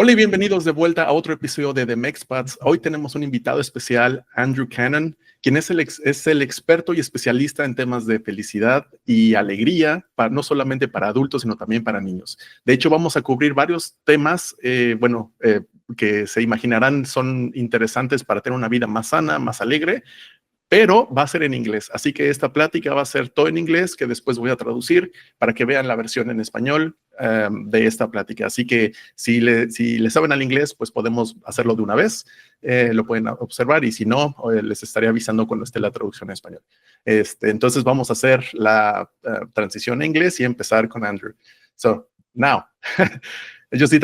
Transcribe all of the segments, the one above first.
Hola y bienvenidos de vuelta a otro episodio de Mexpats. Hoy tenemos un invitado especial, Andrew Cannon, quien es el experto y especialista en temas de felicidad y alegría, no solamente para adultos, sino también para niños. De hecho, vamos a cubrir varios temas, que se imaginarán son interesantes para tener una vida más sana, más alegre, pero va a ser en inglés. Así que esta plática va a ser todo en inglés, que después voy a traducir para que vean la versión en español de esta plática. Así que si le saben al inglés, pues podemos hacerlo de una vez. Lo pueden observar y si no, les estaré avisando cuando esté la traducción en español. Entonces vamos a hacer la transición a inglés y empezar con Andrew. So, now, I just did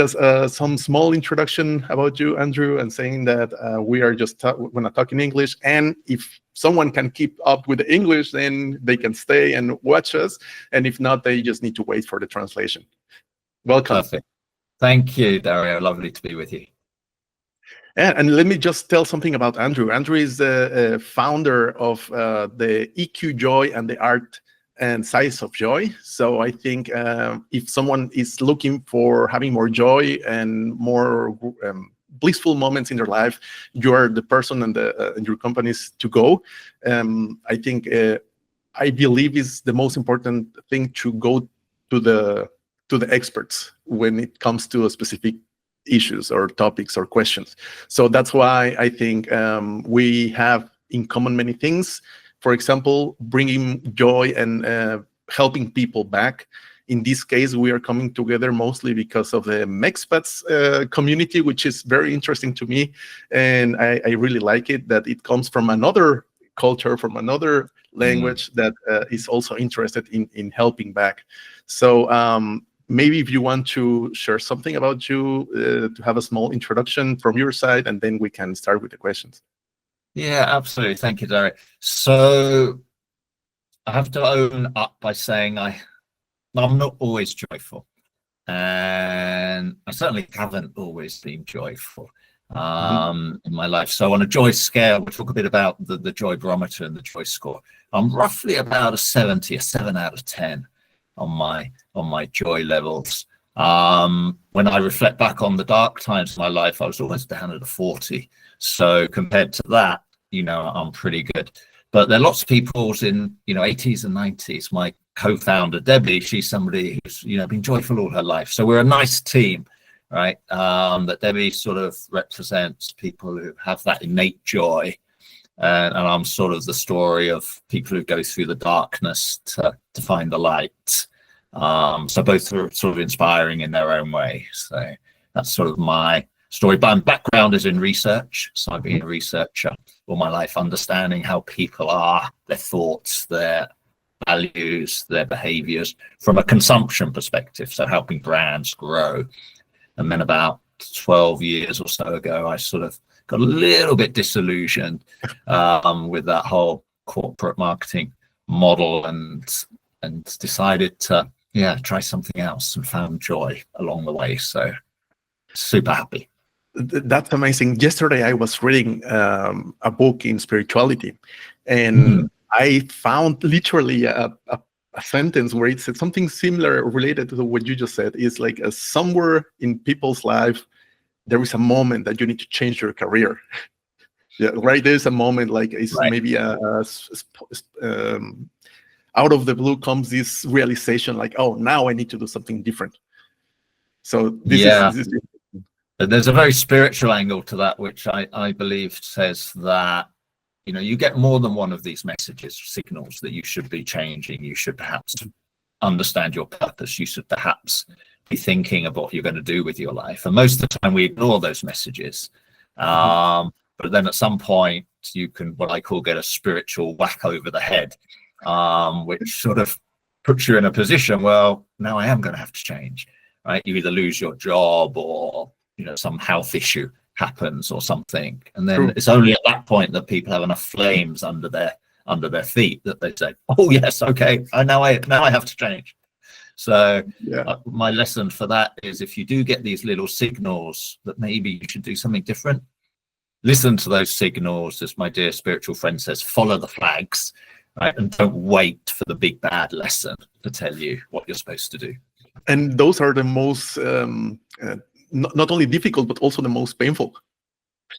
some small introduction about you, Andrew, and saying that we are just going to talk in English. And if someone can keep up with the English, then they can stay and watch us. And if not, they just need to wait for the translation. Welcome. Perfect. Thank you, Dario. Lovely to be with you. And let me just tell something about Andrew. Andrew is the founder of the EQJOY and the Arte and Size of Joy. So I think if someone is looking for having more joy and more blissful moments in their life, you are the person and your companies to go. I think I believe is the most important thing to go to the experts when it comes to a specific issues or topics or questions. So that's why I think we have in common many things. For example, bringing joy and helping people back. In this case, we are coming together mostly because of the Mexpats community, which is very interesting to me. And I really like it, that it comes from another culture, from another language that is also interested in helping back. So maybe if you want to share something about you, to have a small introduction from your side, and then we can start with the questions. Yeah, absolutely. Thank you, Dario. So I have to own up by saying I'm not always joyful. And I certainly haven't always been joyful in my life. So on a joy scale, we'll talk a bit about the joy barometer and the joy score. I'm roughly about a 7 out of 10 on my joy levels. When I reflect back on the dark times of my life, I was always down at a 40. So compared to that, I'm pretty good. But there are lots of people in, 80s and 90s. My co-founder, Debbie, she's somebody who's, been joyful all her life. So we're a nice team, right? That Debbie sort of represents people who have that innate joy. And I'm sort of the story of people who go through the darkness to find the light. So both are sort of inspiring in their own way. So that's sort of my story. But my background is in research. So I've been a researcher all my life, understanding how people are, their thoughts, their values, their behaviors from a consumption perspective. So helping brands grow. And then about 12 years or so ago, I sort of got a little bit disillusioned with that whole corporate marketing model and decided to try something else and found joy along the way. So super happy. That's amazing. Yesterday I was reading a book in spirituality, and I found literally a sentence where it said something similar related to what you just said. Is like somewhere in people's life there is a moment that you need to change your career. Yeah, right. There's a moment like it's right. Maybe out of the blue comes this realization like, oh, now I need to do something different. So this is there's a very spiritual angle to that, which I believe says that, you get more than one of these messages, signals that you should be changing. You should perhaps understand your purpose. You should perhaps be thinking of what you're going to do with your life. And most of the time we ignore those messages. But then at some point you can, what I call, get a spiritual whack over the head, which sort of puts you in a position, well, now I am going to have to change, right? You either lose your job or, some health issue happens or something. And then it's only at that point that people have enough flames under their feet that they say, oh yes, okay, now I have to change. So my lesson for that is, if you do get these little signals that maybe you should do something different, listen to those signals. As my dear spiritual friend says, follow the flags, right? And don't wait for the big bad lesson to tell you what you're supposed to do. And those are the most not only difficult, but also the most painful.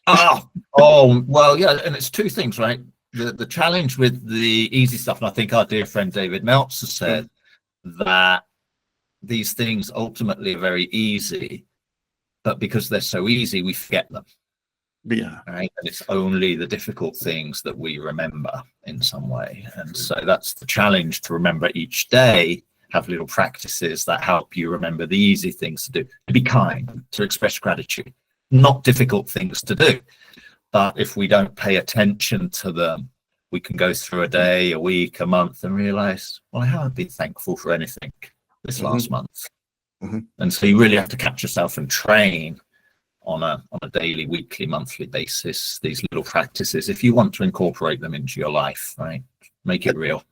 Well, yeah, and it's two things, right? The challenge with the easy stuff, and I think our dear friend David Meltzer said that these things ultimately are very easy, but because they're so easy, we forget them. Yeah. Right. And it's only the difficult things that we remember in some way. And so that's the challenge, to remember each day, have little practices that help you remember the easy things to do, to be kind, to express gratitude, not difficult things to do. But if we don't pay attention to them, we can go through a day, a week, a month and realize, well, I haven't been thankful for anything this last month. And so you really have to catch yourself and train on a daily, weekly, monthly basis, these little practices, if you want to incorporate them into your life, right? Make it real.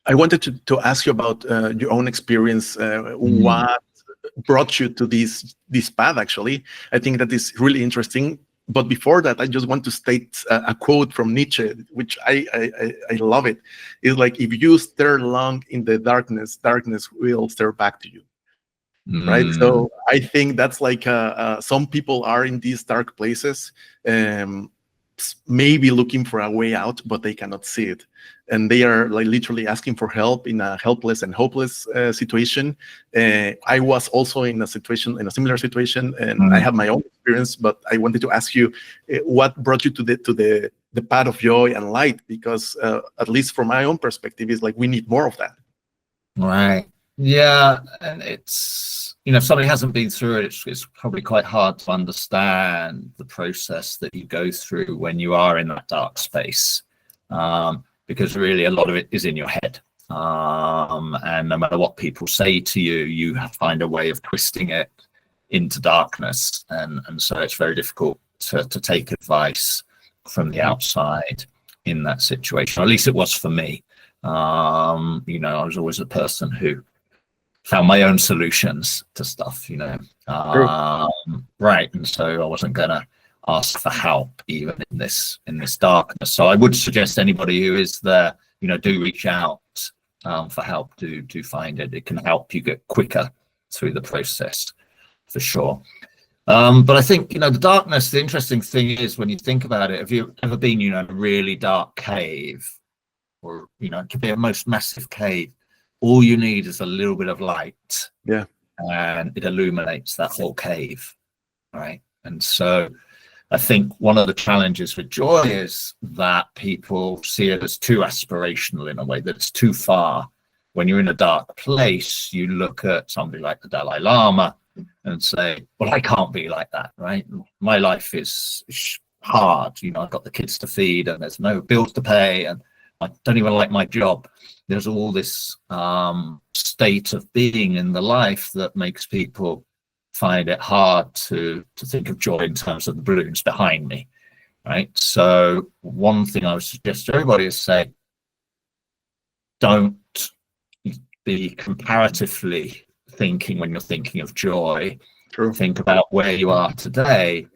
I wanted to ask you about your own experience. What brought you to this path, actually? I think that is really interesting. But before that, I just want to state a quote from Nietzsche, which I love it. It's like, if you stare long in the darkness, darkness will stare back to you. Right. So I think that's like some people are in these dark places, maybe looking for a way out, but they cannot see it. And they are like literally asking for help in a helpless and hopeless situation. I was also in a similar situation, and I have my own experience, but I wanted to ask you, what brought you to the path of joy and light? Because at least from my own perspective, it's like we need more of that. Right. Yeah, and it's, if somebody hasn't been through it, it's probably quite hard to understand the process that you go through when you are in that dark space, because really a lot of it is in your head, and no matter what people say to you, you find a way of twisting it into darkness, and so it's very difficult to take advice from the outside in that situation, or at least it was for me. I was always a person who found my own solutions to stuff, right. And so I wasn't gonna ask for help even in this darkness. So I would suggest anybody who is there, do reach out for help. Do find it. It can help you get quicker through the process, for sure. But I think, the darkness, the interesting thing is, when you think about it, have you ever been, in a really dark cave, or, it could be a most massive cave? All you need is a little bit of light, and it illuminates that whole cave, right? And so I think one of the challenges with joy is that people see it as too aspirational, in a way that it's too far. When you're in a dark place, you look at somebody like the Dalai Lama and say, well, I can't be like that, right? My life is hard. I've got the kids to feed, and there's no bills to pay, and I don't even like my job. There's all this state of being in the life that makes people find it hard to think of joy in terms of the balloons behind me, right? So one thing I would suggest to everybody is say, don't be comparatively thinking when you're thinking of joy. True. Think about where you are today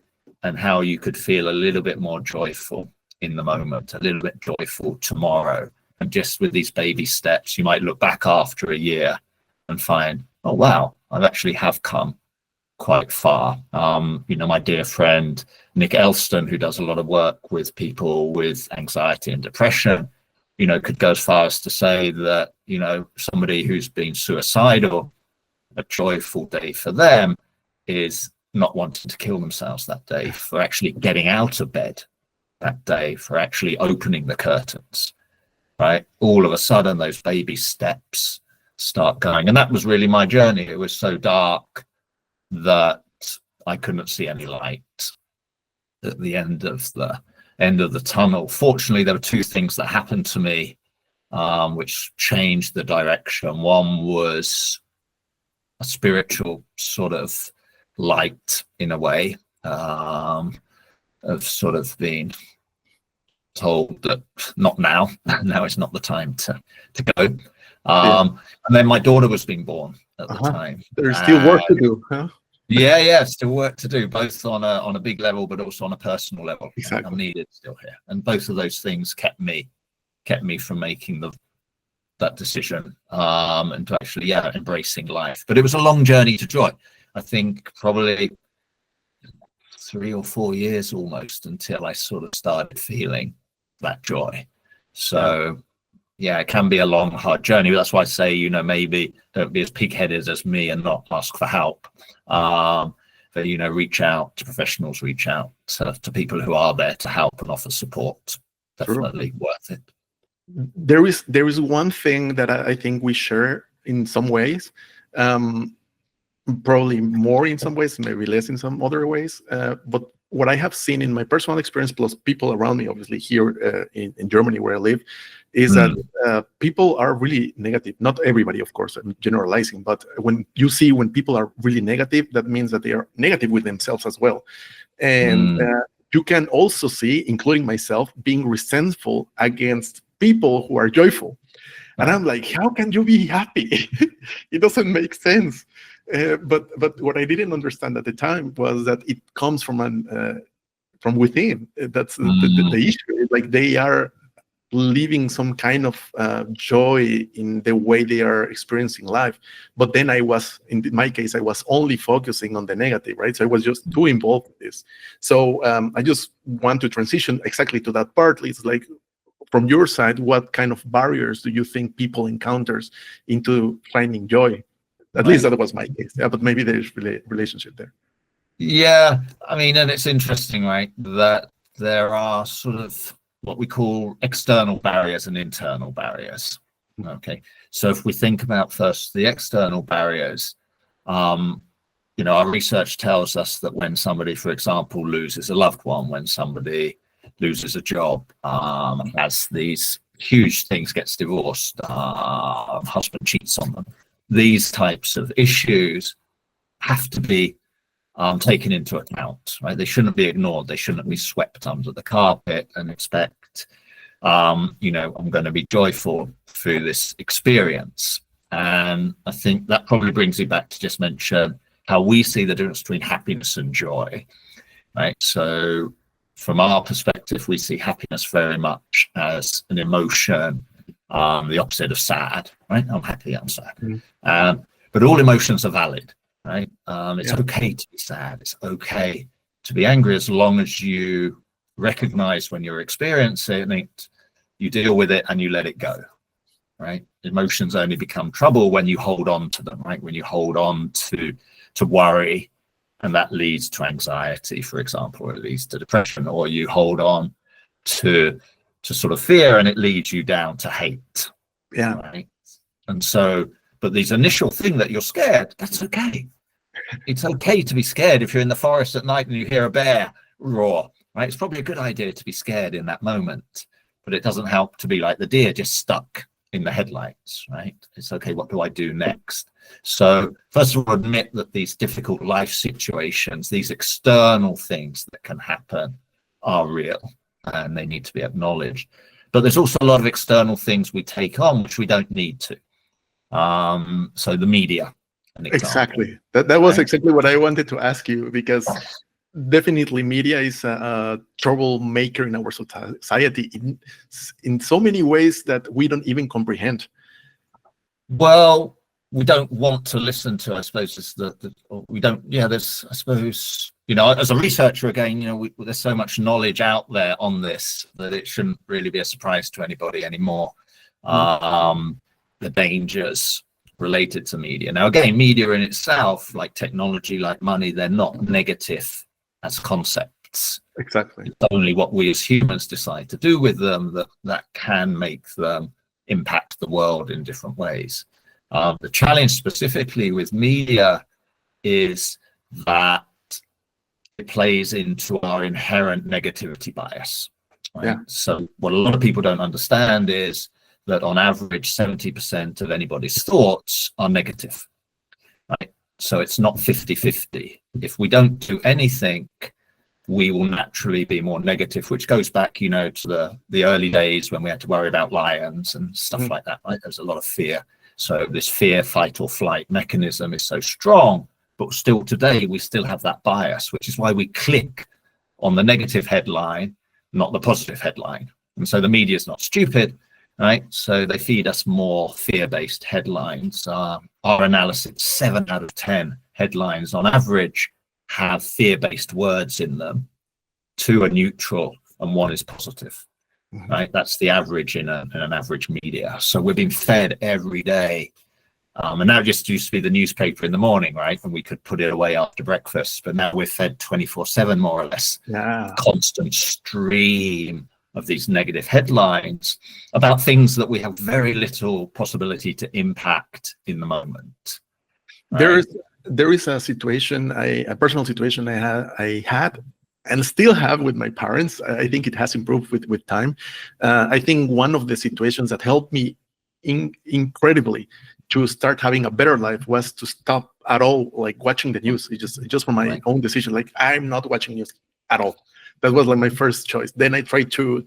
and how you could feel a little bit more joyful in the moment, a little bit joyful tomorrow. And just with these baby steps, you might look back after a year and find, oh, wow, I actually have come quite far. My dear friend, Nick Elston, who does a lot of work with people with anxiety and depression, could go as far as to say that, somebody who's been suicidal, a joyful day for them is not wanting to kill themselves that day, for actually getting out of bed that day, for actually opening the curtains. Right, all of a sudden those baby steps start going, and that was really my journey. It was so dark that I couldn't see any light at the end of the tunnel. Fortunately, there were two things that happened to me which changed the direction. One was a spiritual sort of light, in a way, of sort of being told that not now is not the time to go, and then my daughter was being born at the time. There's still work to do, huh? Still work to do, both on a big level but also on a personal level. Exactly. I'm needed still here, and both of those things kept me from making that decision, and to actually embracing life. But it was a long journey to joy. I think probably 3 or 4 years almost until I sort of started feeling that joy. So yeah, it can be a long, hard journey. That's why I say, you know, maybe don't be as pig-headed as me and not ask for help. But, you know, reach out to professionals, reach out to people who are there to help and offer support. Definitely worth it. There is one thing that I think we share in some ways, probably more in some ways, maybe less in some other ways. But what I have seen in my personal experience, plus people around me, obviously here in Germany where I live, is that people are really negative. Not everybody, of course, I'm generalizing, but when people are really negative, that means that they are negative with themselves as well. And you can also see, including myself, being resentful against people who are joyful. And I'm like, how can you be happy? It doesn't make sense. But what I didn't understand at the time was that it comes from within. That's the issue. It's like they are living some kind of joy in the way they are experiencing life. But then in my case, I was only focusing on the negative, right? So I was just too involved with this. So I just want to transition exactly to that part. It's like, from your side, what kind of barriers do you think people encounters into finding joy? At least that was my case. Yeah, but maybe there's relationship there. Yeah, I mean, and it's interesting, right, that there are sort of what we call external barriers and internal barriers. Okay, so if we think about first the external barriers, you know, our research tells us that when somebody, for example, loses a loved one, when somebody loses a job, has these huge things, gets divorced, husband cheats on them, these types of issues have to be taken into account, right? They shouldn't be ignored. They shouldn't be swept under the carpet and expect, you know, I'm going to be joyful through this experience. And I think that probably brings you back to just mention how we see the difference between happiness and joy, right? So from our perspective, we see happiness very much as an emotion, the opposite of sad, right? I'm happy, I'm sad. But all emotions are valid, right? It's okay to be sad. It's okay to be angry as long as you recognize when you're experiencing it, you deal with it and you let it go, right? Emotions only become trouble when you hold on to them, right? When you hold on to worry, and that leads to anxiety, for example, or it leads to depression, or you hold on to sort of fear and it leads you down to hate. Yeah. Right? And so, but these initial thing that you're scared, that's okay. It's okay to be scared. If you're in the forest at night and you hear a bear roar, right? It's probably a good idea to be scared in that moment, but it doesn't help to be like the deer just stuck in the headlights, right? It's okay, what do I do next? So first of all, admit that these difficult life situations, these external things that can happen are real and they need to be acknowledged. But there's also a lot of external things we take on which we don't need to. So the media, an example. Exactly. That was exactly what I wanted to ask you, because definitely media is a troublemaker in our society in so many ways that we don't even comprehend. Well, we don't want to listen to, I suppose, we don't, there's, I suppose, you know, as a researcher, again, you know, there's so much knowledge out there on this that it shouldn't really be a surprise to anybody anymore. The dangers related to media. Now, again, media in itself, like technology, like money, they're not negative as concepts. Exactly. It's only what we as humans decide to do with them that can make them impact the world in different ways. The challenge specifically with media is that it plays into our inherent negativity bias. Right? Yeah. So what a lot of people don't understand is that on average, 70% of anybody's thoughts are negative. Right? So it's not 50-50. If we don't do anything, we will naturally be more negative, which goes back, you know, to the early days when we had to worry about lions and stuff like that, right? There's a lot of fear. So this fear, fight or flight mechanism is so strong, but still today, we still have that bias, which is why we click on the negative headline, not the positive headline. And so the media is not stupid, right? So they feed us more fear-based headlines. Our analysis, 7 out of 10 headlines on average have fear-based words in them. 2 are neutral and 1 is positive. Right? That's the average in an average media. So we're being fed every day. And that just used to be the newspaper in the morning, right? And we could put it away after breakfast. But now we're fed 24/7, more or less. Yeah. Constant stream of these negative headlines about things that we have very little possibility to impact in the moment. Right? There is a situation, a personal situation I had and still have with my parents. I think it has improved with time. I think one of the situations that helped me incredibly to start having a better life was to stop at all like watching the news. It just for my own decision. Like, I'm not watching news at all. That was like my first choice. Then I tried to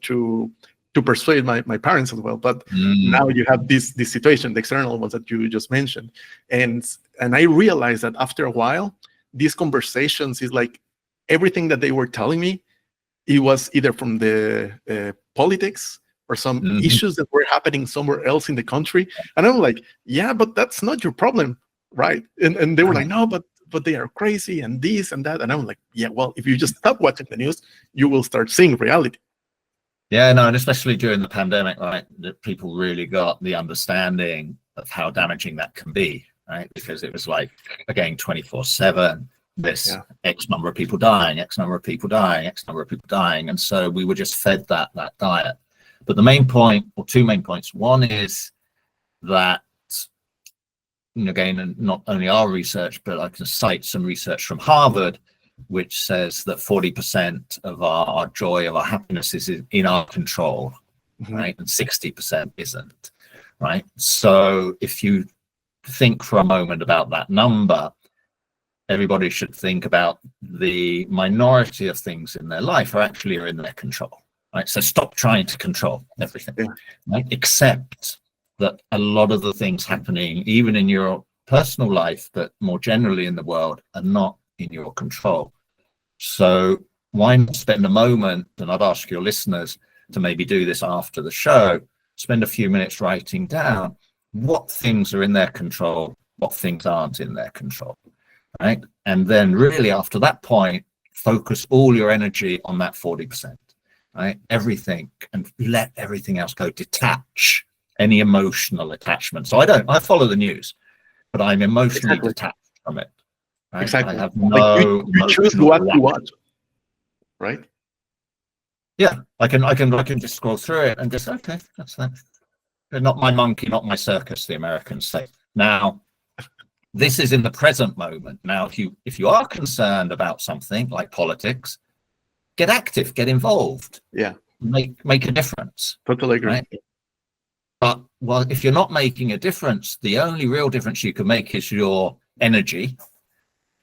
persuade my parents as well. But now you have this situation, the external ones that you just mentioned, and I realized that after a while, these conversations is like everything that they were telling me, it was either from the politics or some issues that were happening somewhere else in the country. And I'm like, yeah, but that's not your problem, right? And they were like, no, but they are crazy and this and that. And I'm like, yeah, well, if you just stop watching the news, you will start seeing reality. Yeah, no, and especially during the pandemic, right, that people really got the understanding of how damaging that can be, right? Because it was like, again, 24/7, this X number of people dying, X number of people dying, X number of people dying. And so we were just fed that diet. But the main point, or 2 main points, one is that, again, and not only our research, but I can cite some research from Harvard, which says that 40% of our joy, of our happiness is in our control, right? And 60% isn't, right? So if you think for a moment about that number, everybody should think about the minority of things in their life are actually in their control, right? So stop trying to control everything, right? Accept that a lot of the things happening, even in your personal life, but more generally in the world, are not in your control. So why not spend a moment, and I'd ask your listeners to maybe do this after the show, spend a few minutes writing down what things are in their control, what things aren't in their control, right? And then really after that point, focus all your energy on that 40%, right? Everything, and let everything else go. Detach any emotional attachment. So I follow the news, but I'm emotionally detached from it. Right? Exactly. I have no you choose what you watch, right? Yeah, I can just scroll through it and just, okay, that's that. Not my monkey, not my circus, the Americans say. Now, this is in the present moment. Now, if you are concerned about something like politics, get active, get involved. Yeah. Make a difference. Totally agree. Right? But well, if you're not making a difference, the only real difference you can make is your energy.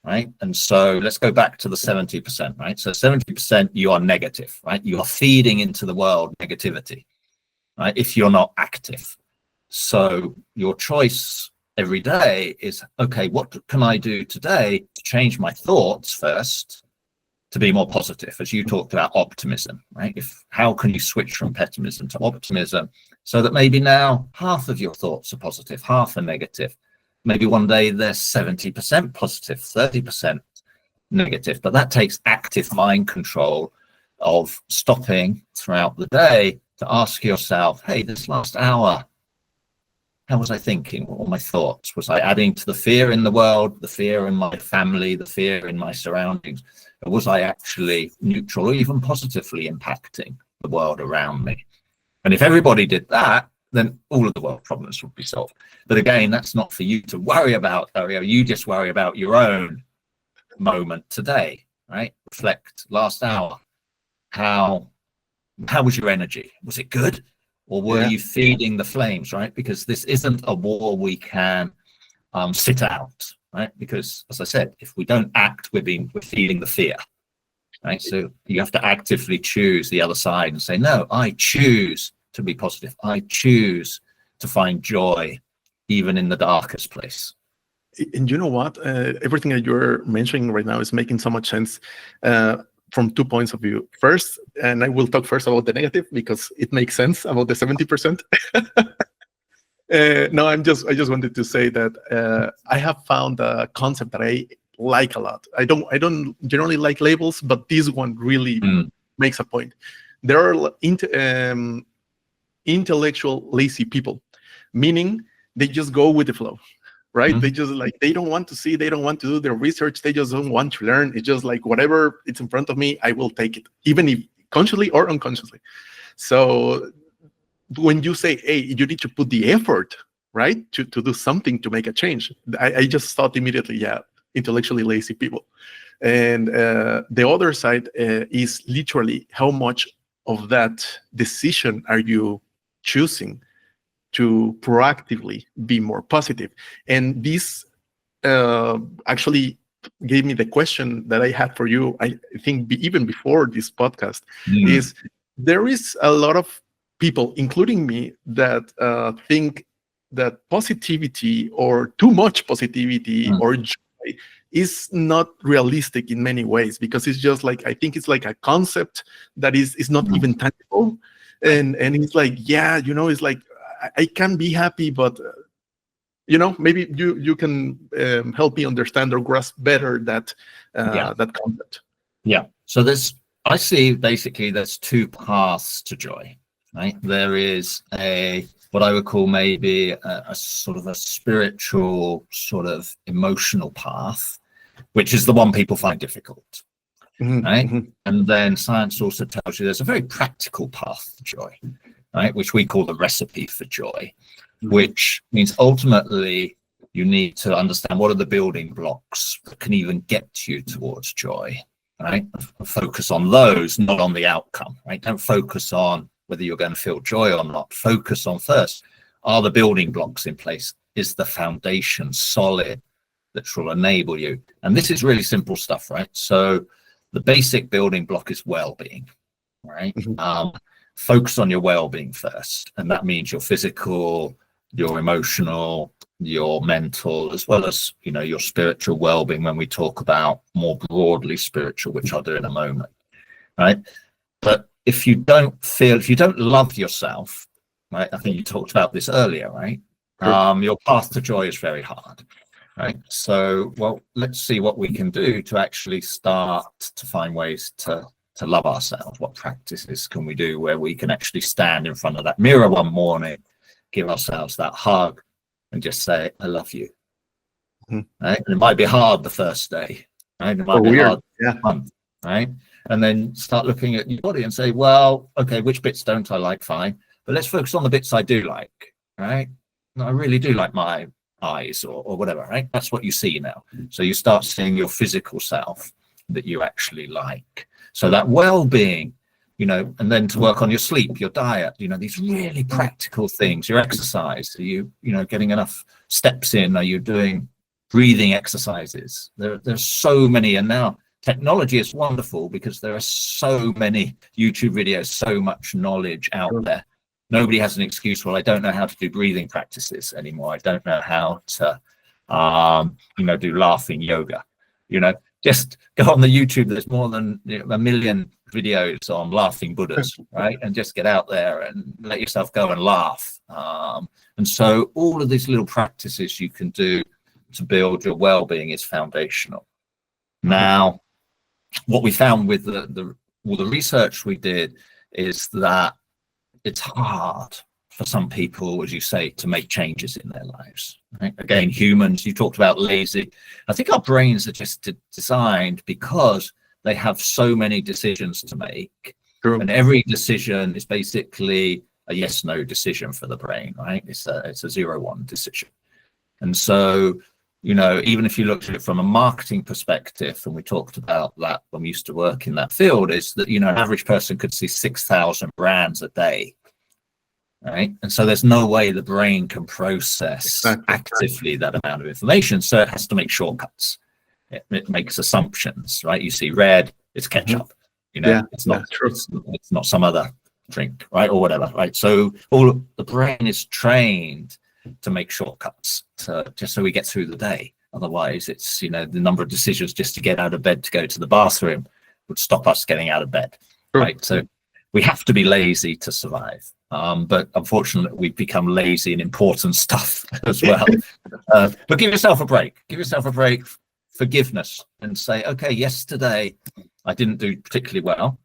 Right. And so let's go back to the 70%, right? So 70% you are negative, right? You are feeding into the world negativity, right? If you're not active. So your choice every day is, okay, what can I do today to change my thoughts first to be more positive? As you talked about optimism, right? How can you switch from pessimism to optimism so that maybe now half of your thoughts are positive, half are negative? Maybe one day they're 70% positive, 30% negative, but that takes active mind control of stopping throughout the day to ask yourself, hey, this last hour, how was I thinking? What were my thoughts? Was I adding to the fear in the world, the fear in my family, the fear in my surroundings? Or was I actually neutral or even positively impacting the world around me? And if everybody did that, then all of the world problems would be solved. But again, that's not for you to worry about, Dario. You just worry about your own moment today, right? Reflect last hour. How was your energy? Was it good? Or were you feeding the flames, right? Because this isn't a war we can sit out, right? Because as I said, if we don't act, we're feeding the fear, right? So you have to actively choose the other side and say, no, I choose to be positive. I choose to find joy even in the darkest place. And you know what? Everything that you're mentioning right now is making so much sense from 2 points of view. First, and I will talk first about the negative because it makes sense about the 70%. No, I just wanted to say that I have found a concept that I like a lot. I don't generally like labels, but this one really makes a point. There are intellectual lazy people, meaning they just go with the flow, right? They just they don't want to see, they don't want to do their research, they just don't want to learn. It's just like whatever it's in front of me, I will take it, even if consciously or unconsciously. So when you say, hey, you need to put the effort, right, to do something to make a change, I just thought immediately, yeah, intellectually lazy people. And the other side is literally how much of that decision are you choosing to proactively be more positive. And this actually gave me the question that I had for you, I think even before this podcast, is there is a lot of people, including me, that think that positivity or too much positivity or joy is not realistic in many ways, because it's just like, I think it's like a concept that is not even tangible. And it's like, yeah, it's like, I can be happy, but maybe you can help me understand or grasp better that that concept. Yeah. So I see basically there's two paths to joy, right? There is what I would call maybe a sort of a spiritual, sort of emotional path, which is the one people find difficult, right? And then science also tells you there's a very practical path to joy, right? Which we call the recipe for joy, which means ultimately you need to understand what are the building blocks that can even get you towards joy, right? Focus on those, not on the outcome, right? Don't focus on whether you're going to feel joy or not. Focus on first, are the building blocks in place? Is the foundation solid that will enable you? And this is really simple stuff, right? So the basic building block is well-being, right? Focus on your well-being first. And that means your physical, your emotional, your mental, as well as, your spiritual well-being when we talk about more broadly spiritual, which I'll do in a moment, right? But if you don't love yourself, right? I think you talked about this earlier, right? Your path to joy is very hard, right? So, well, let's see what we can do to actually start to find ways to love ourselves. What practices can we do where we can actually stand in front of that mirror one morning, give ourselves that hug, and just say, I love you. Right? And it might be hard the first day, right? It might be hard the month, right? And then start looking at your body and say, well, okay, which bits don't I like? Fine. But let's focus on the bits I do like, right? I really do like my eyes or whatever, right? That's what you see now. So you start seeing your physical self that you actually like. So that well-being, and then to work on your sleep, your diet, these really practical things, your exercise. Are you, getting enough steps in? Are you doing breathing exercises? There's so many. And now technology is wonderful because there are so many YouTube videos, so much knowledge out there. Nobody has an excuse. Well, I don't know how to do breathing practices anymore. I don't know how to, do laughing yoga. Just go on the YouTube. There's more than 1 million videos on laughing Buddhas, right? And just get out there and let yourself go and laugh. And so all of these little practices you can do to build your well-being is foundational. Now, what we found with the research we did is that it's hard for some people, as you say, to make changes in their lives. Right? Again, humans, you talked about lazy. I think our brains are just designed because they have so many decisions to make. And every decision is basically a yes-no decision for the brain, right? It's a 0-1 decision. And so, even if you looked at it from a marketing perspective, and we talked about that when we used to work in that field, is that, an average person could see 6,000 brands a day, right? And so there's no way the brain can process actively that amount of information. So it has to make shortcuts. It makes assumptions, right? You see red, it's ketchup, it's not some other drink, right? Or whatever, right? So the brain is trained to make shortcuts just so we get through the day. Otherwise, it's, the number of decisions just to get out of bed to go to the bathroom would stop us getting out of bed, right? So we have to be lazy to survive. But unfortunately, we've become lazy in important stuff as well. But give yourself a break. Give yourself a break, forgiveness, and say, okay, yesterday I didn't do particularly well,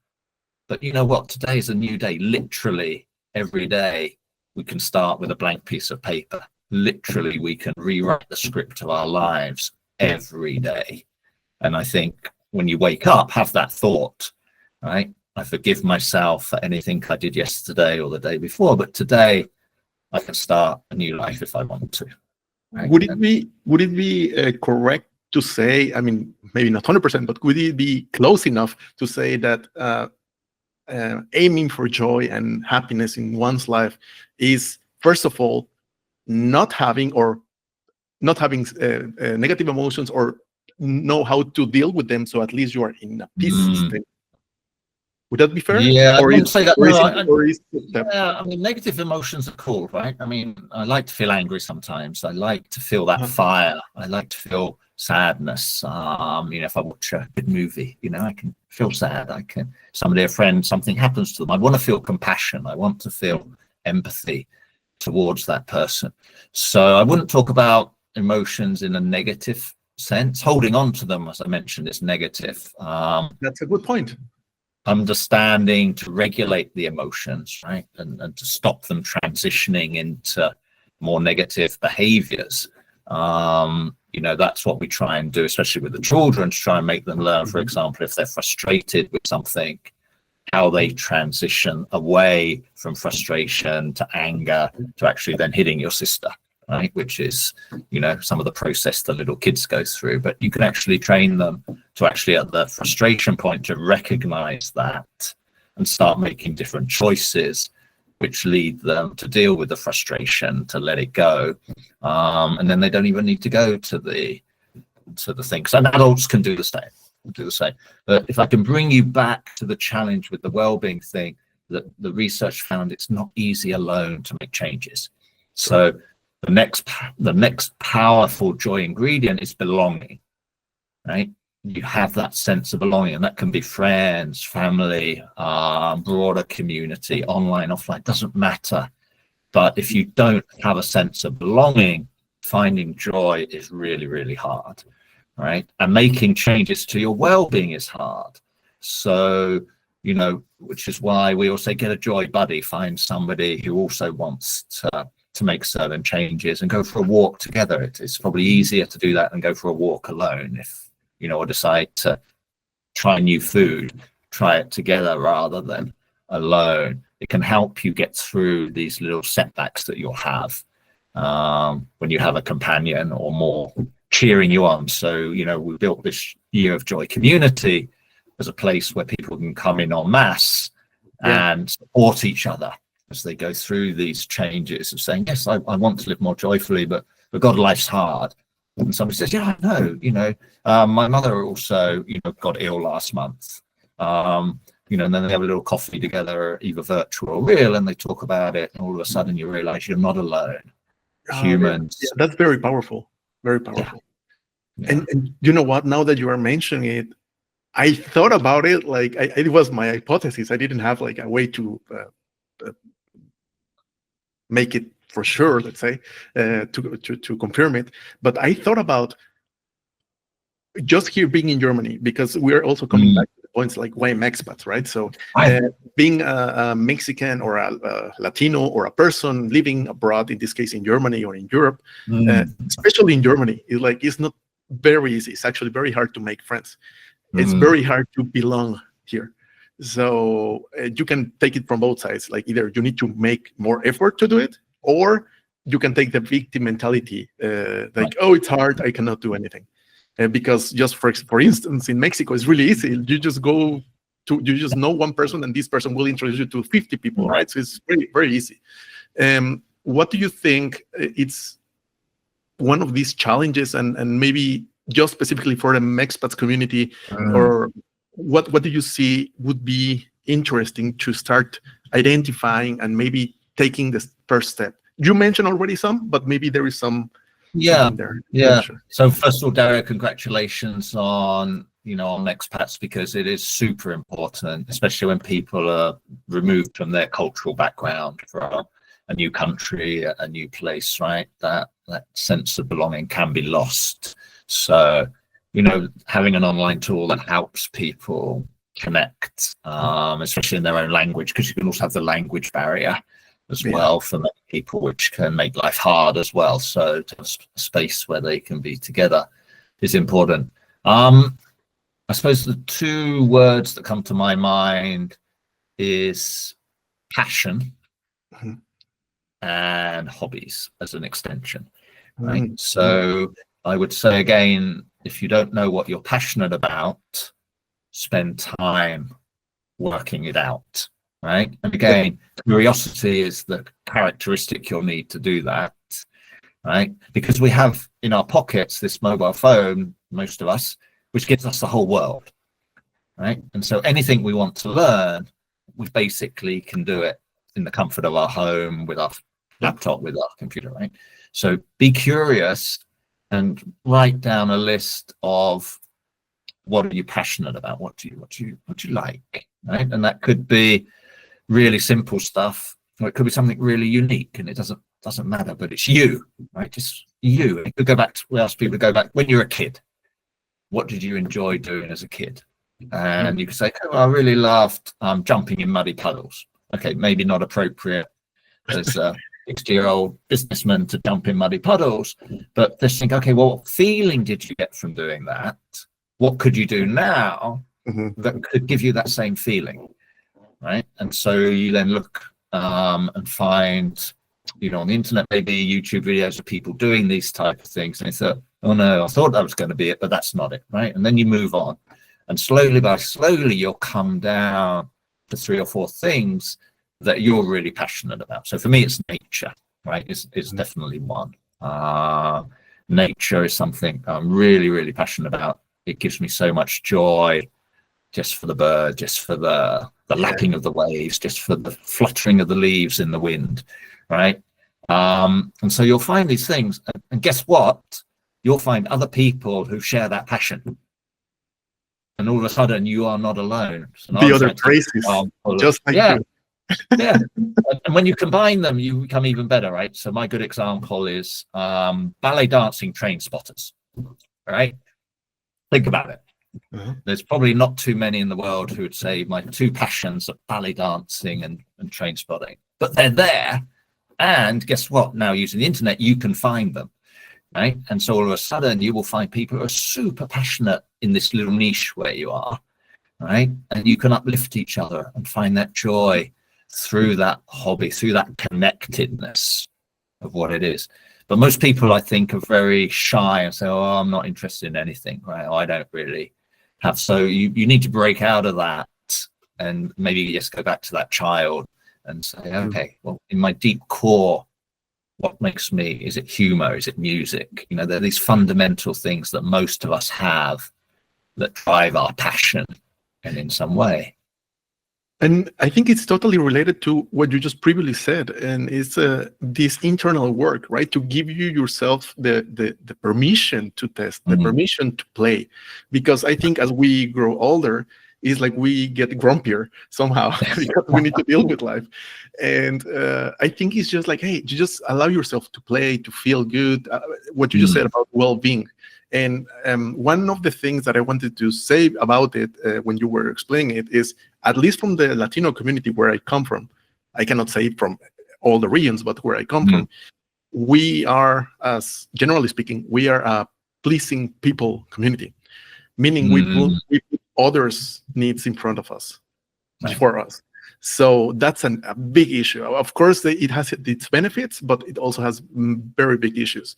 but you know what? Today is a new day. Literally every day we can start with a blank piece of paper. Literally, we can rewrite the script of our lives every day. And I think when you wake up, have that thought, right? I forgive myself for anything I did yesterday or the day before, but today I can start a new life if I want to. Right? Would it be correct to say, I mean, maybe not 100%, but would it be close enough to say that aiming for joy and happiness in one's life is, first of all, not having negative emotions, or know how to deal with them, so at least you are in a peace state? Would that be fair? Yeah, or I wouldn't say that. Yeah, I mean, negative emotions are cool, right? I mean, I like to feel angry sometimes. I like to feel that fire. I like to feel sadness. You know, if I watch a good movie, you know, I can feel sad. A friend, something happens to them. I want to feel compassion. I want to feel empathy towards that person. So I wouldn't talk about emotions in a negative sense. Holding on to them, as I mentioned, is negative. That's a good point. Understanding to regulate the emotions, right, and to stop them transitioning into more negative behaviors. You know, that's what we try and do, especially with the children, to try and make them learn, for example, if they're frustrated with something, how they transition away from frustration to anger to actually then hitting your sister, right? Which is, you know, some of the process the little kids go through. But you can actually train them to actually, at the frustration point, to recognize that and start making different choices, which lead them to deal with the frustration, to let it go. And then they don't even need to go to the things. And adults can do the same. But if I can bring you back to the challenge with the well-being thing, that the research found it's not easy alone to make changes. So the next powerful joy ingredient is belonging, right? You have that sense of belonging, and that can be friends, family, broader community, online, offline, doesn't matter. But if you don't have a sense of belonging, finding joy is really, really hard, right? And making changes to your well-being is hard. So, you know, which is why we also get a joy buddy, find somebody who also wants to make certain changes and go for a walk together. It's probably easier to do that than go for a walk alone. If, you know, or decide to try new food, try it together rather than alone. It can help you get through these little setbacks that you'll have when you have a companion or more cheering you on. So, you know, we built this Year of Joy community as a place where people can come in en masse and support each other as they go through these changes of saying, yes, I want to live more joyfully, but God, life's hard. And somebody says, yeah, I know, you know, my mother also, you know, got ill last month, you know, and then they have a little coffee together, either virtual or real, and they talk about it. And all of a sudden you realize you're not alone. Humans. Yeah, that's very powerful. Very powerful. Yeah. And you know what, now that you are mentioning it, I thought about it, like it was my hypothesis. I didn't have like a way to make it for sure, let's say, to confirm it. But I thought about just here being in Germany, because we're also coming back to the points like why Mexpats, right? So being a Mexican or a Latino or a person living abroad, in this case in Germany or in Europe, especially in Germany, it's not very easy. It's actually very hard to make friends. It's very hard to belong here. So you can take it from both sides. Like either you need to make more effort to do it, or you can take the victim mentality, oh, it's hard, I cannot do anything. Because just for instance, in Mexico, it's really easy. You just you just know one person, and this person will introduce you to 50 people, right? So it's very, very easy. What do you think it's one of these challenges, and maybe just specifically for the Mexpats community, or what do you see would be interesting to start identifying and maybe taking the first step? You mentioned already some, but maybe there is some. Yeah, there. yeah. Sure. So first of all, Dario, congratulations on on Mexpats, because it is super important, especially when people are removed from their cultural background from a new country, a new place, right? That sense of belonging can be lost. So, having an online tool that helps people connect, especially in their own language, because you can also have the language barrier as well for many people, which can make life hard as well. So to have a space where they can be together is important. I suppose the two words that come to my mind is passion and hobbies as an extension, right? So I would say, again, if you don't know what you're passionate about, spend time working it out, right? And again, curiosity is the characteristic you'll need to do that, right? Because we have in our pockets this mobile phone, most of us, which gives us the whole world, right? And so anything we want to learn, we basically can do it in the comfort of our home, with our laptop, with our computer, right? So be curious and write down a list of what are you passionate about, what do you like, right? And that could be really simple stuff, or it could be something really unique, and it doesn't matter, but it's you, right? Just you. It could go back to, we ask people to go back when you're a kid. What did you enjoy doing as a kid? And you could say, oh, I really loved jumping in muddy puddles. Okay, maybe not appropriate as a 60-year-old businessman to jump in muddy puddles, but just think, okay, well, what feeling did you get from doing that? What could you do now that could give you that same feeling, right? And so you then look and find, on the internet, maybe YouTube videos of people doing these type of things, and you thought, oh no, I thought that was going to be it, but that's not it, right? And then you move on, and slowly by slowly you'll come down to 3 or 4 things that you're really passionate about. So for me, it's nature, right? It's definitely one. Nature is something I'm really, really passionate about. It gives me so much joy, just for the bird, just for the lapping of the waves, just for the fluttering of the leaves in the wind, right? And so you'll find these things, and guess what? You'll find other people who share that passion, and all of a sudden you are not alone. So the other places, just like you. Yeah. And when you combine them, you become even better, right? So my good example is ballet dancing train spotters, right? Think about it. There's probably not too many in the world who would say my 2 passions are ballet dancing and train spotting, but they're there. And guess what? Now, using the internet, you can find them, right? And so all of a sudden you will find people who are super passionate in this little niche where you are, right? And you can uplift each other and find that joy through that hobby, through that connectedness of what it is. But most people, I think, are very shy and say, oh, I'm not interested in anything, right? I don't really have. So you need to break out of that and maybe just go back to that child and say, okay, well, in my deep core, what makes me, is it humor? Is it music? There are these fundamental things that most of us have that drive our passion, and in some way. And I think it's totally related to what you just previously said, and it's this internal work, right? To give you yourself the permission to test, the permission to play, because I think as we grow older, it's like we get grumpier somehow because we need to deal with life. And I think it's just like, hey, you just allow yourself to play, to feel good. What you just said about well-being. And one of the things that I wanted to say about it when you were explaining it is, at least from the Latino community where I come from, I cannot say from all the regions, but where I come from, we are, as generally speaking, we are a pleasing people community, meaning we put others' needs in front of us, for us. So that's a big issue. Of course, it has its benefits, but it also has very big issues,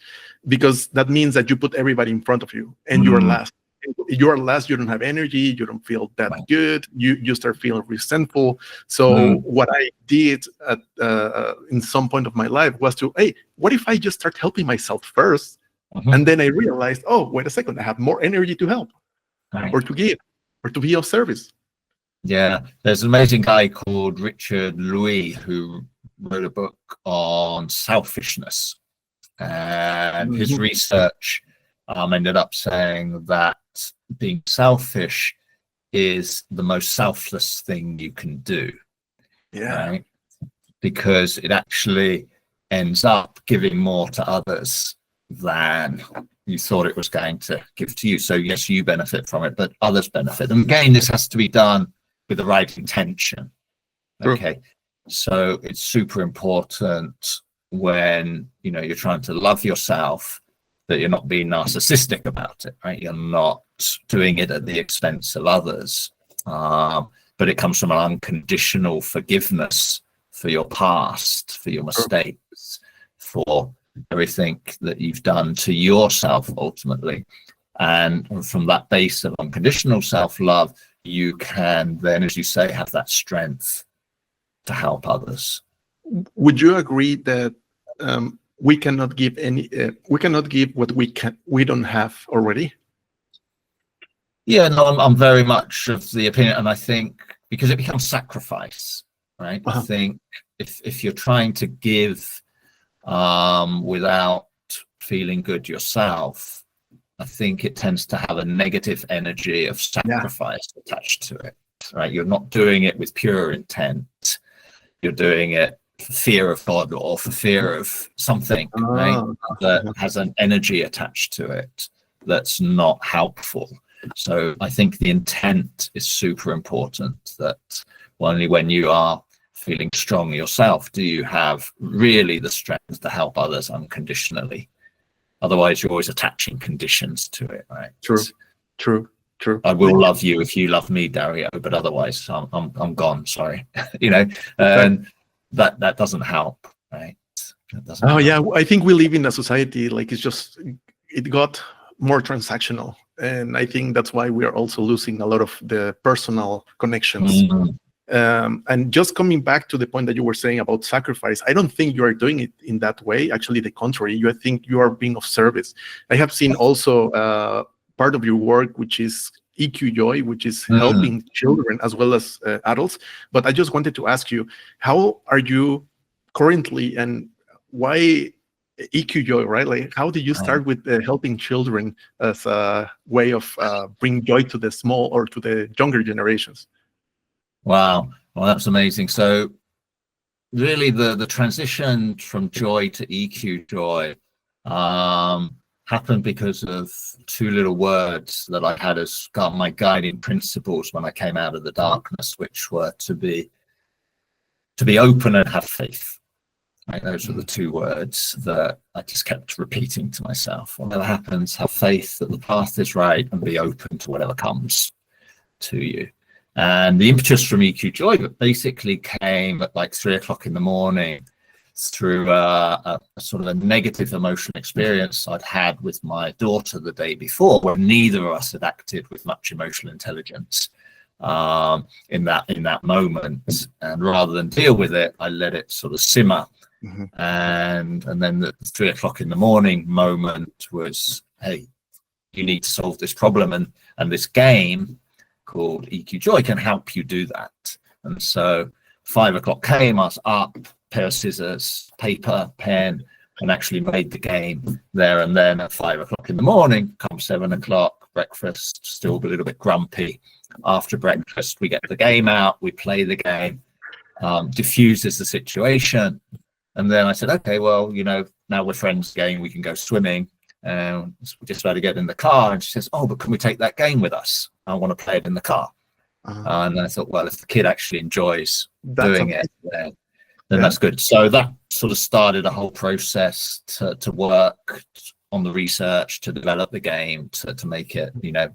because that means that you put everybody in front of you, and you're last. You're last. You don't have energy. You don't feel that good. You start feeling resentful. So what I did in some point of my life was to, hey, what if I just start helping myself first, and then I realized, oh, wait a second, I have more energy to help, or to give, or to be of service. Yeah, there's an amazing guy called Richard Louis who wrote a book on selfishness, and his research ended up saying that being selfish is the most selfless thing you can do, right? Because it actually ends up giving more to others than you thought it was going to give to you. So yes, you benefit from it, but others benefit. And again, this has to be done with the right intention. Okay. So it's super important when, you know, you're trying to love yourself, that you're not being narcissistic about it, right? You're not doing it at the expense of others. But it comes from an unconditional forgiveness for your past, for your mistakes, for everything that you've done to yourself ultimately. And from that base of unconditional self-love, you can then, as you say, have that strength to help others. Would you agree that we cannot give what we don't have already? Yeah, no, I'm very much of the opinion, and I think because it becomes sacrifice, right? I think if you're trying to give without feeling good yourself, I think it tends to have a negative energy of sacrifice attached to it, right? You're not doing it with pure intent. You're doing it for fear of God or for fear of something, right? That has an energy attached to it that's not helpful. So I think the intent is super important, that only when you are feeling strong yourself do you have really the strength to help others unconditionally. Otherwise, you're always attaching conditions to it, right? True. I will love you if you love me, Dario, but otherwise I'm gone. Sorry, you know, and that doesn't help, right? I think we live in a society like it got more transactional, and I think that's why we are also losing a lot of the personal connections. And just coming back to the point that you were saying about sacrifice, I don't think you are doing it in that way. Actually, the contrary. I think you are being of service. I have seen also part of your work, which is EQJOY, which is helping children as well as adults. But I just wanted to ask you, how are you currently, and why EQJOY, right? Like, how did you start with helping children as a way of bring joy to the small or to the younger generations? Wow, well, that's amazing. So really the transition from joy to EQJOY happened because of two little words that I had as my guiding principles when I came out of the darkness, which were to be open and have faith. Right? Those were the two words that I just kept repeating to myself. Whatever happens, have faith that the path is right and be open to whatever comes to you. And the impetus from EQJOY basically came at like 3 o'clock in the morning through a sort of a negative emotional experience I'd had with my daughter the day before, where neither of us had acted with much emotional intelligence in that moment. And rather than deal with it, I let it sort of simmer. And then the 3 o'clock in the morning moment was, hey, you need to solve this problem, and this game called EQJOY can help you do that. And so 5 o'clock came, I was up, pair of scissors, paper, pen, and actually made the game there and then at 5 o'clock in the morning. Come 7 o'clock, breakfast, still a little bit grumpy. After breakfast, we get the game out, we play the game, diffuses the situation. And then I said, okay, well, you know, now we're friends again, we can go swimming. And we just about to get in the car, and she says, oh, but can we take that game with us? I want to play it in the car. And I thought, well, if the kid actually enjoys doing it, then that's good. So that sort of started a whole process to work on the research, to develop the game, to make it, you know,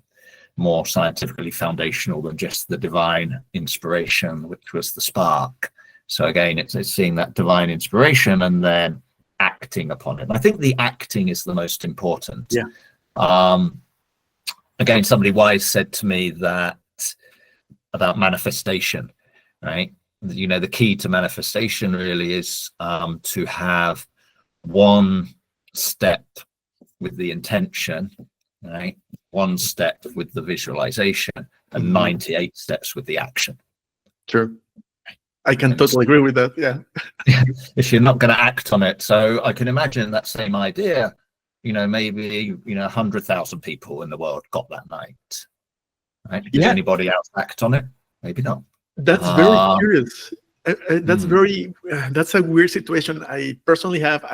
more scientifically foundational than just the divine inspiration, which was the spark. So again, it's seeing that divine inspiration and then acting upon it. And I think the acting is the most important. Again, somebody wise said to me that about manifestation, right? You know, the key to manifestation really is to have one step with the intention, right? One step with the visualization, and 98 steps with the action. True. I can totally agree with that. Yeah. If you're not going to act on it. So I can imagine that same idea maybe 100,000 people in the world got that night. Right? Did Yeah. anybody else act on it? Maybe not. That's very curious. That's a weird situation. I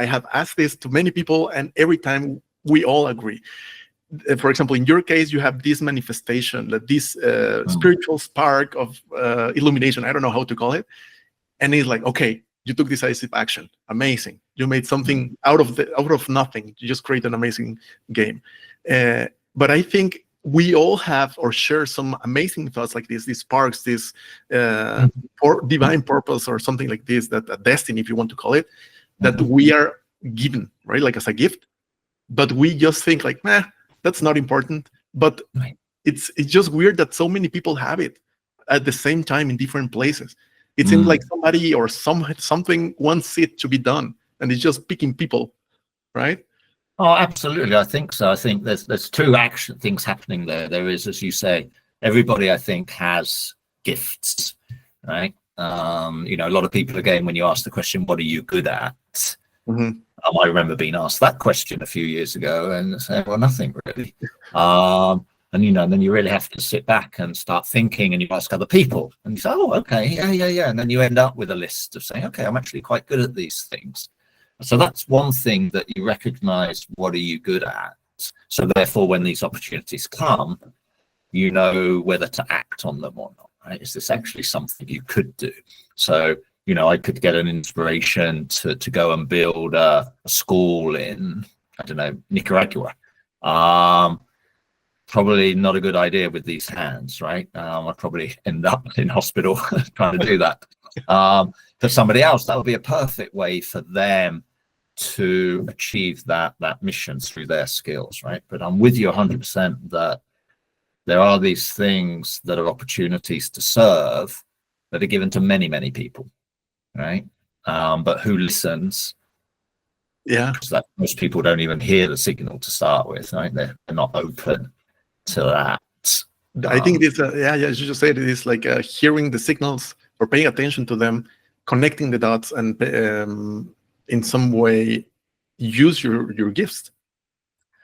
have asked this to many people, and every time we all agree. For example, in your case, you have this manifestation, that this spiritual spark of illumination. I don't know how to call it, and it's like, okay, you took decisive action. Amazing. You made something out of nothing. You just create an amazing game. But I think we all have or share some amazing thoughts like this, these sparks, this divine purpose or something like this, that destiny, if you want to call it, that we are given, right? Like as a gift. But we just think like, that's not important. But it's just weird that so many people have it at the same time in different places. It seems like somebody or something wants it to be done, and it's just picking people, right? Oh, absolutely. I think so. I think there's two things happening there. There is, as you say, everybody I think has gifts, right? A lot of people, again, when you ask the question, what are you good at? I remember being asked that question a few years ago and saying, well, nothing really. And then you really have to sit back and start thinking, and you ask other people and you say, oh, okay, yeah. And then you end up with a list of saying, okay, I'm actually quite good at these things. So that's one thing, that you recognize what are you good at. So therefore, when these opportunities come, you know whether to act on them or not, right? Is this actually something you could do? So, I could get an inspiration to go and build a school in, I don't know, Nicaragua. Probably not a good idea with these hands, right? I'd probably end up in hospital trying to do that. For somebody else, that would be a perfect way for them to achieve that mission through their skills, right? But I'm with you 100% that there are these things that are opportunities to serve that are given to many, many people, right? But who listens? Yeah, because that most people don't even hear the signal to start with, right? They're not open to that. I think it's as you just said, it is like hearing the signals or paying attention to them, connecting the dots, and in some way use your gifts.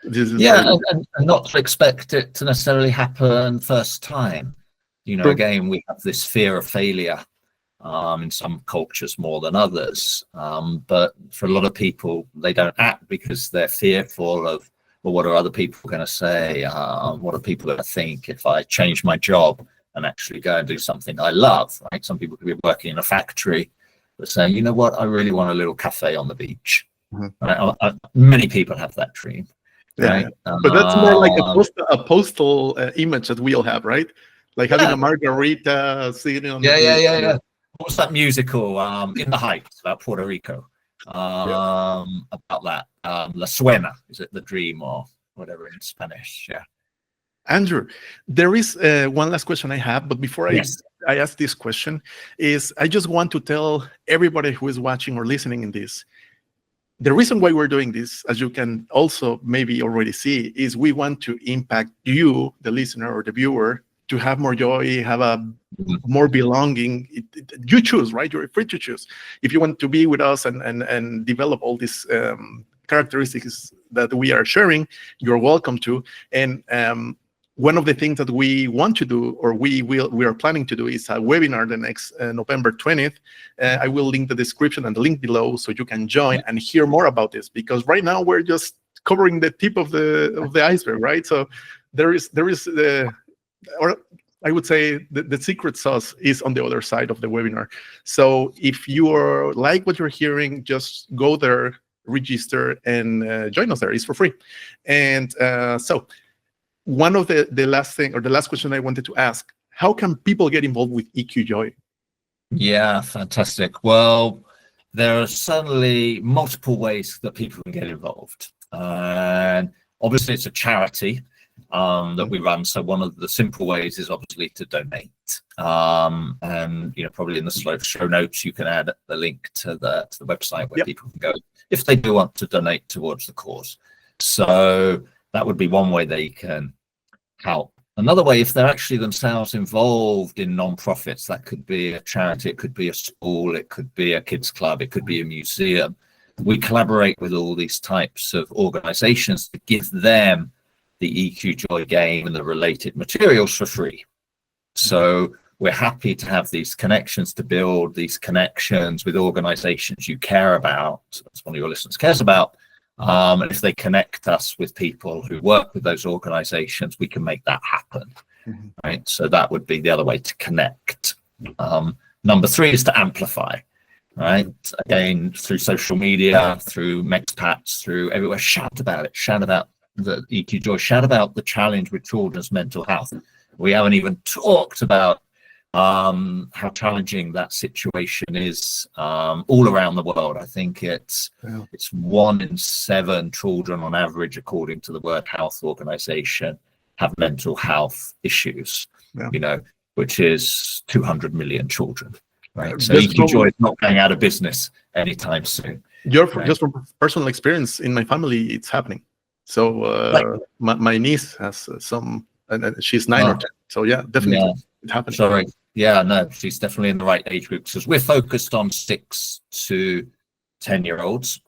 This is and not to expect it to necessarily happen first time. True. Again, we have this fear of failure in some cultures more than others. But for a lot of people, they don't act because they're fearful of, well, what are other people going to say? What are people going to think if I change my job and actually go and do something I love, right? Some people could be working in a factory but saying, you know what, I really want a little cafe on the beach. Mm-hmm. Right? Many people have that dream. Right? Yeah. But that's more like a postal image that we all have, right? Like having a margarita sitting on the beach. Yeah. What's that musical, In the Heights, about Puerto Rico? About that. La Suena, is it the dream or whatever in Spanish? Yeah. Andrew, there is one last question I have, but before I ask this question, is I just want to tell everybody who is watching or listening in this, the reason why we're doing this, as you can also maybe already see, is we want to impact you, the listener or the viewer, to have more joy, have a more belonging. You choose, right? You're free to choose. If you want to be with us and develop all these characteristics that we are sharing, you're welcome to. And one of the things that we want to do, or we are planning to do, is a webinar the next November 20th. I will link the description and the link below so you can join and hear more about this, because right now we're just covering the tip of the iceberg, right? So there is or I would say the secret sauce is on the other side of the webinar. So if you like what you're hearing, just go there, register, and join us there. It's for free. And so one of the last question I wanted to ask, how can people get involved with EQJOY? Yeah, fantastic. Well, there are certainly multiple ways that people can get involved. And obviously it's a charity that we run. So one of the simple ways is obviously to donate. And probably in the show notes, you can add the link to the website where people can go if they do want to donate towards the cause. So that would be one way they can help. Another way, if they're actually themselves involved in non-profits, that could be a charity, it could be a school, it could be a kids club, it could be a museum. we collaborate with all these types of organizations to give them the EQJOY game and the related materials for free. So we're happy to have these connections, to build these connections with organizations you care about, as one of your listeners cares about. And if they connect us with people who work with those organizations, we can make that happen. Right? So that would be the other way to connect. Number 3 is to amplify. Right? Again, through social media, through Mexpats, through everywhere, shout about it, shout about the EQJOY, shout about the challenge with children's mental health. We haven't even talked about how challenging that situation is all around the world. I think it's 1 in 7 children on average, according to the World Health Organization, have mental health issues, you know, which is 200 million children, right? So EQJOY is not going out of business anytime soon. Just from personal experience, in my family, it's happening. So my niece has some, and she's 9 or 10. So yeah, definitely it happens. Sorry. Yeah, no, she's definitely in the right age group, because we're focused on 6 to 10-year-olds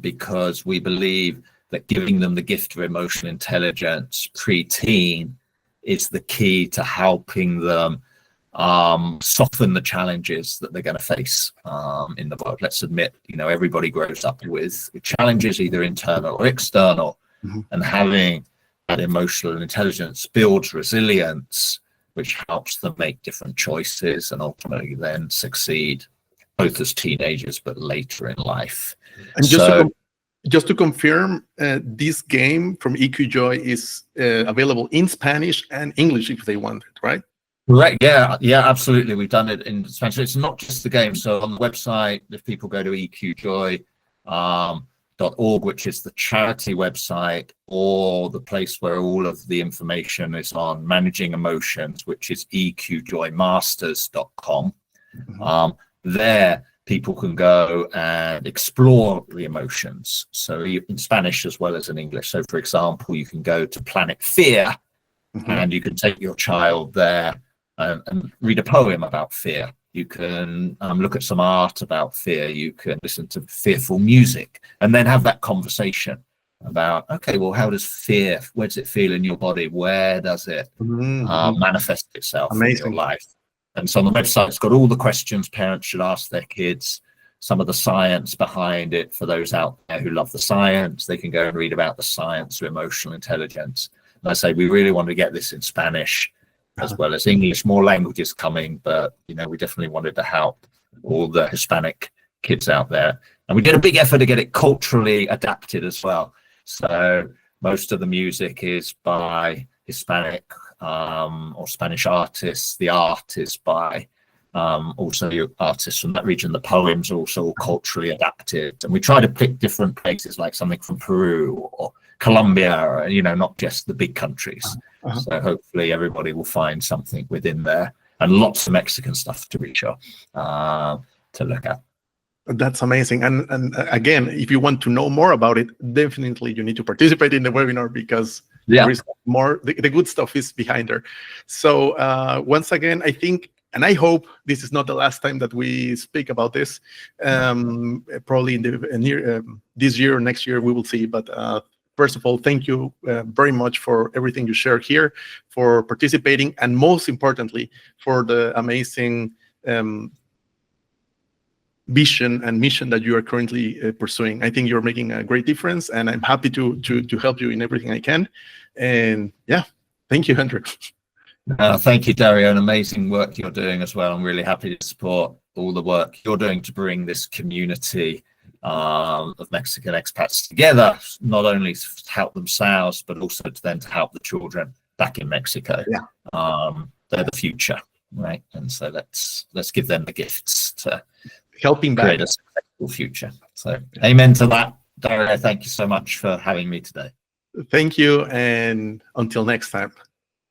because we believe that giving them the gift of emotional intelligence pre-teen is the key to helping them soften the challenges that they're going to face in the world. Let's admit, you know, everybody grows up with challenges, either internal or external, and having that emotional intelligence builds resilience, which helps them make different choices and ultimately then succeed, both as teenagers but later in life. And just to confirm, this game from EQJOY is available in Spanish and English if they want it, right? Right. Yeah, absolutely. We've done it in Spanish. It's not just the game. So on the website, if people go to EQJOY.org, which is the charity website, or the place where all of the information is on managing emotions, which is EQJOYmasters.com. There people can go and explore the emotions. So in Spanish as well as in English. So for example, you can go to Planet Fear and you can take your child there and read a poem about fear. You can look at some art about fear. You can listen to fearful music and then have that conversation about, okay, well, how does fear, where does it feel in your body? Where does it manifest itself in your life? And so on the website, it's got all the questions parents should ask their kids, some of the science behind it for those out there who love the science. They can go and read about the science of emotional intelligence. And I say, we really want to get this in Spanish as well as English, more languages coming, but you know, we definitely wanted to help all the Hispanic kids out there. And we did a big effort to get it culturally adapted as well. So most of the music is by Hispanic or Spanish artists. The art is by also artists from that region. The poems are also culturally adapted. And we try to pick different places, like something from Peru or Colombia, or, you know, not just the big countries. So hopefully everybody will find something within there, and lots of Mexican stuff to reach out to look at. That's amazing. And again, if you want to know more about it, definitely you need to participate in the webinar, because there is more, the good stuff is behind there. So once again, I think, and I hope this is not the last time that we speak about this. Probably in the near this year or next year, we will see. But first of all, thank you very much for everything you shared here, for participating, and most importantly, for the amazing vision and mission that you are currently pursuing. I think you're making a great difference, and I'm happy to help you in everything I can. And yeah, thank you, Andrew. Thank you, Dario. An amazing work you're doing as well. I'm really happy to support all the work you're doing to bring this community of Mexican expats together, not only to help themselves, but also to then to help the children back in Mexico. They're the future, right? And so let's give them the gifts to helping create a successful future. So amen to that. Dario, thank you so much for having me today. Thank you, and until next time.